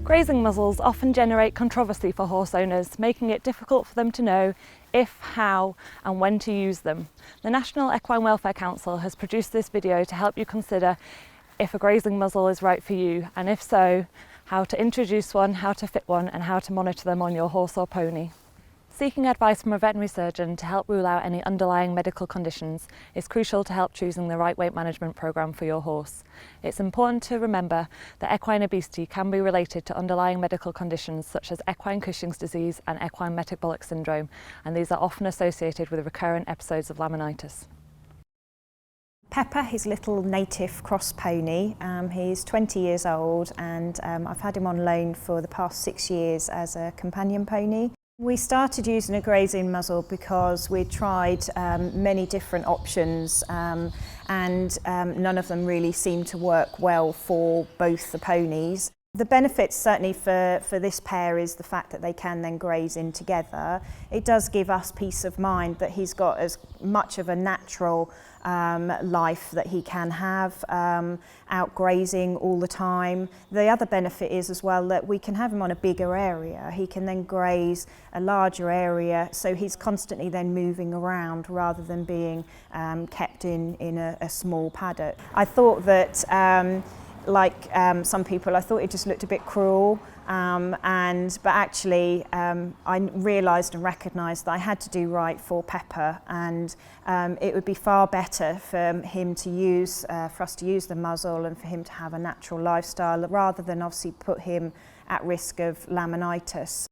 Grazing muzzles often generate controversy for horse owners, making it difficult for them to know if, how and when to use them. The National Equine Welfare Council has produced this video to help you consider if a grazing muzzle is right for you, and if so, how to introduce one, how to fit one and how to monitor them on your horse or pony. Seeking advice from a veterinary surgeon to help rule out any underlying medical conditions is crucial to help choosing the right weight management programme for your horse. It's important to remember that equine obesity can be related to underlying medical conditions such as equine Cushing's disease and equine metabolic syndrome, and these are often associated with recurrent episodes of laminitis. Pepper, his little native cross pony, he's 20 years old and I've had him on loan for the past 6 years as a companion pony. We started using a grazing muzzle because we tried many different options and none of them really seemed to work well for both the ponies. The benefits certainly for this pair is the fact that they can then graze in together. It does give us peace of mind that he's got as much of a natural life that he can have, out grazing all the time. The other benefit is as well that we can have him on a bigger area. He can then graze a larger area, so he's constantly then moving around rather than being kept in a small paddock. I thought that like some people, I thought it just looked a bit cruel, but actually I realised and recognised that I had to do right for Pepper, and it would be far better for him to use, for us to use the muzzle and for him to have a natural lifestyle rather than obviously put him at risk of laminitis.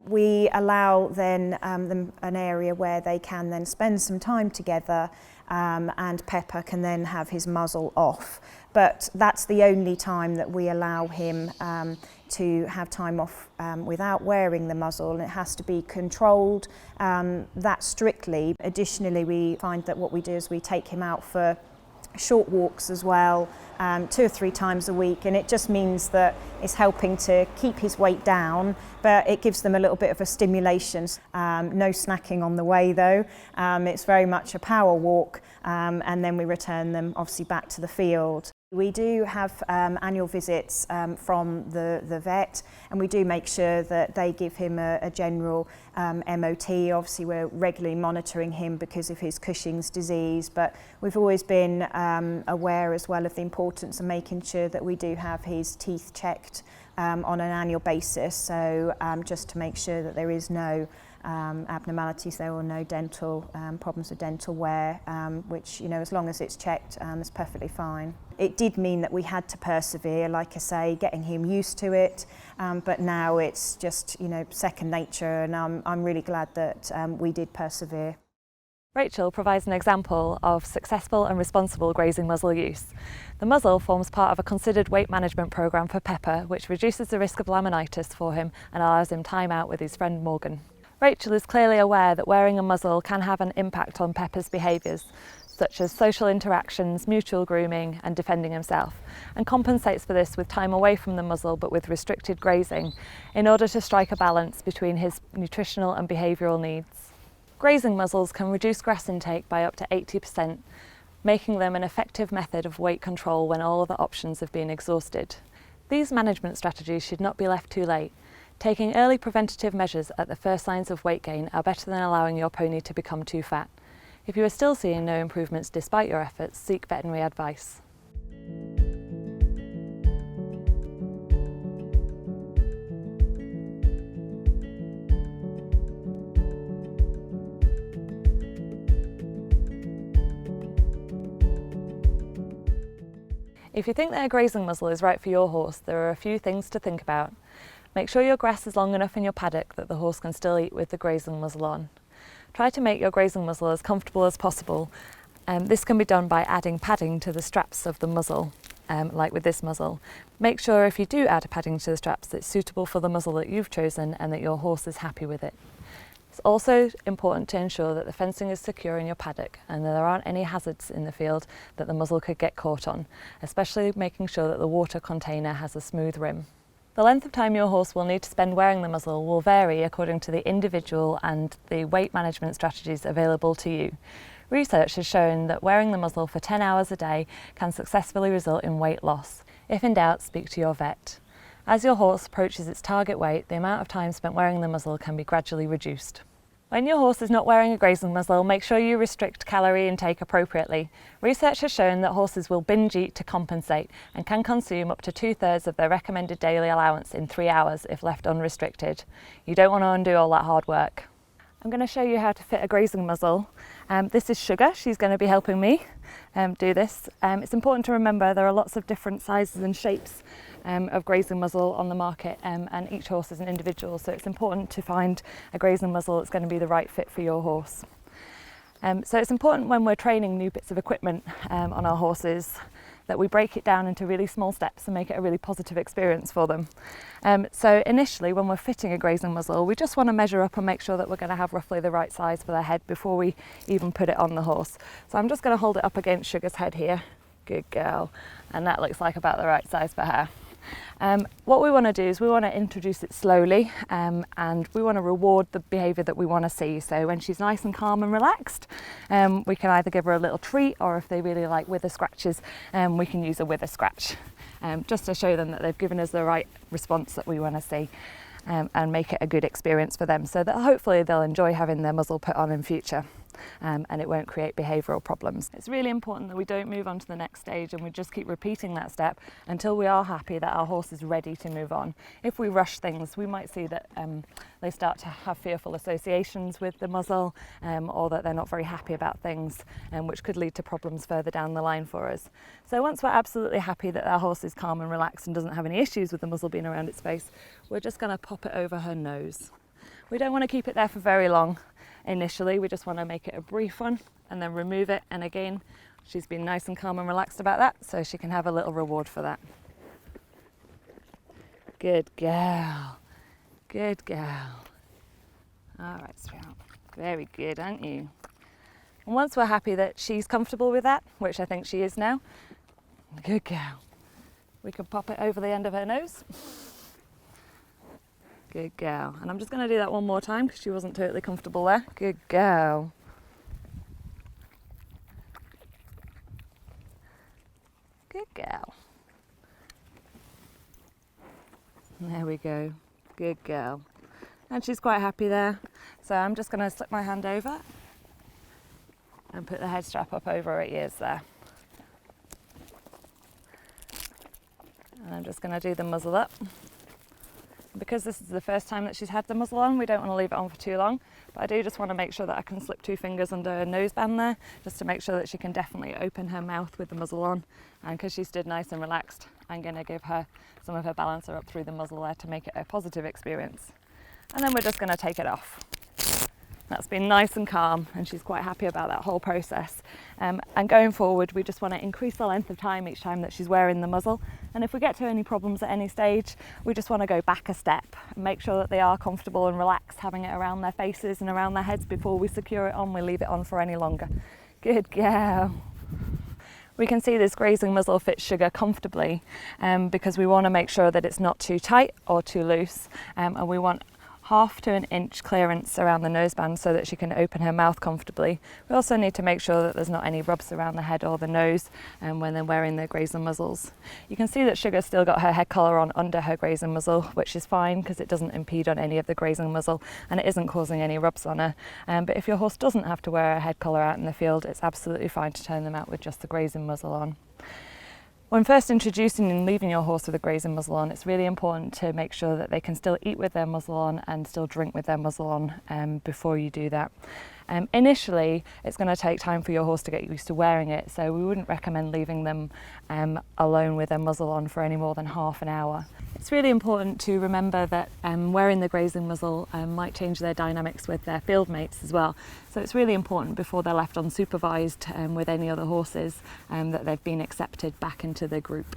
We allow then them an area where they can then spend some time together, and Pepper can then have his muzzle off. But that's the only time that we allow him to have time off without wearing the muzzle, and it has to be controlled that strictly. Additionally, we find that what we do is we take him out for short walks as well, 2 or 3 times a week, and it just means that it's helping to keep his weight down, but it gives them a little bit of a stimulation. No snacking on the way though. It's very much a power walk, and then we return them obviously back to the field. We do have annual visits from the vet, and we do make sure that they give him a general MOT. Obviously we're regularly monitoring him because of his Cushing's disease, but we've always been aware as well of the importance of making sure that we do have his teeth checked on an annual basis, so just to make sure that there is no abnormalities there or no dental problems with dental wear, which, you know, as long as it's checked, is perfectly fine. It did mean that we had to persevere, like I say, getting him used to it, but now it's just, you know, second nature, and I'm really glad that we did persevere. Rachel provides an example of successful and responsible grazing muzzle use. The muzzle forms part of a considered weight management programme for Pepper, which reduces the risk of laminitis for him and allows him time out with his friend Morgan. Rachel is clearly aware that wearing a muzzle can have an impact on Pepper's behaviours, such as social interactions, mutual grooming and defending himself, and compensates for this with time away from the muzzle but with restricted grazing in order to strike a balance between his nutritional and behavioural needs. Grazing muzzles can reduce grass intake by up to 80%, making them an effective method of weight control when all other options have been exhausted. These management strategies should not be left too late. Taking early preventative measures at the first signs of weight gain are better than allowing your pony to become too fat. If you are still seeing no improvements despite your efforts, seek veterinary advice. If you think that a grazing muzzle is right for your horse, there are a few things to think about. Make sure your grass is long enough in your paddock that the horse can still eat with the grazing muzzle on. Try to make your grazing muzzle as comfortable as possible. This can be done by adding padding to the straps of the muzzle, like with this muzzle. Make sure if you do add padding to the straps that it's suitable for the muzzle that you've chosen and that your horse is happy with it. It's also important to ensure that the fencing is secure in your paddock and that there aren't any hazards in the field that the muzzle could get caught on, especially making sure that the water container has a smooth rim. The length of time your horse will need to spend wearing the muzzle will vary according to the individual and the weight management strategies available to you. Research has shown that wearing the muzzle for 10 hours a day can successfully result in weight loss. If in doubt, speak to your vet. As your horse approaches its target weight, the amount of time spent wearing the muzzle can be gradually reduced. When your horse is not wearing a grazing muzzle, make sure you restrict calorie intake appropriately. Research has shown that horses will binge eat to compensate and can consume up to 2/3 of their recommended daily allowance in 3 hours if left unrestricted. You don't want to undo all that hard work. I'm going to show you how to fit a grazing muzzle. This is Sugar. She's going to be helping me do this. It's important to remember there are lots of different sizes and shapes of grazing muzzle on the market, and each horse is an individual, so it's important to find a grazing muzzle that's going to be the right fit for your horse. So it's important when we're training new bits of equipment on our horses that we break it down into really small steps and make it a really positive experience for them. So initially, when we're fitting a grazing muzzle, we just want to measure up and make sure that we're going to have roughly the right size for their head before we even put it on the horse. So I'm just going to hold it up against Sugar's head here. Good girl. And that looks like about the right size for her. What we want to do is we want to introduce it slowly, and we want to reward the behaviour that we want to see. So when she's nice and calm and relaxed, we can either give her a little treat, or if they really like wither scratches, we can use a wither scratch, just to show them that they've given us the right response that we want to see, and make it a good experience for them, so that hopefully they'll enjoy having their muzzle put on in future. And it won't create behavioural problems. It's really important that we don't move on to the next stage and we just keep repeating that step until we are happy that our horse is ready to move on. If we rush things, we might see that they start to have fearful associations with the muzzle, or that they're not very happy about things, which could lead to problems further down the line for us. So once we're absolutely happy that our horse is calm and relaxed and doesn't have any issues with the muzzle being around its face, we're just going to pop it over her nose. We don't want to keep it there for very long. Initially, we just want to make it a brief one and then remove it, and again, she's been nice and calm and relaxed about that, so she can have a little reward for that. Good girl. Good girl. All right, sweetheart. Very good, aren't you? And once we're happy that she's comfortable with that, which I think she is now, good girl, we can pop it over the end of her nose. Good girl. And I'm just going to do that one more time because she wasn't totally comfortable there. Good girl. Good girl. There we go. Good girl. And she's quite happy there. So I'm just going to slip my hand over and put the head strap up over her ears there. And I'm just going to do the muzzle up. Because this is the first time that she's had the muzzle on, we don't want to leave it on for too long, but I do just want to make sure that I can slip 2 fingers under her noseband there, just to make sure that she can definitely open her mouth with the muzzle on. And because she stood nice and relaxed, I'm going to give her some of her balancer up through the muzzle there to make it a positive experience. And then we're just going to take it off. That's been nice and calm, and she's quite happy about that whole process. And going forward, we just want to increase the length of time each time that she's wearing the muzzle. And if we get to any problems at any stage, we just want to go back a step and make sure that they are comfortable and relaxed having it around their faces and around their heads before we secure it on. We leave it on for any longer. Good girl. We can see this grazing muzzle fits Sugar comfortably, because we want to make sure that it's not too tight or too loose, and we want 1/2 to 1 inch clearance around the noseband so that she can open her mouth comfortably. We also need to make sure that there's not any rubs around the head or the nose when they're wearing their grazing muzzles. You can see that Sugar's still got her head collar on under her grazing muzzle, which is fine because it doesn't impede on any of the grazing muzzle and it isn't causing any rubs on her. But if your horse doesn't have to wear a head collar out in the field, it's absolutely fine to turn them out with just the grazing muzzle on. When first introducing and leaving your horse with a grazing muzzle on, it's really important to make sure that they can still eat with their muzzle on and still drink with their muzzle on before you do that. Initially, it's going to take time for your horse to get used to wearing it, so we wouldn't recommend leaving them alone with their muzzle on for any more than half an hour. It's really important to remember that wearing the grazing muzzle might change their dynamics with their field mates as well. So it's really important before they're left unsupervised with any other horses that they've been accepted back into the group.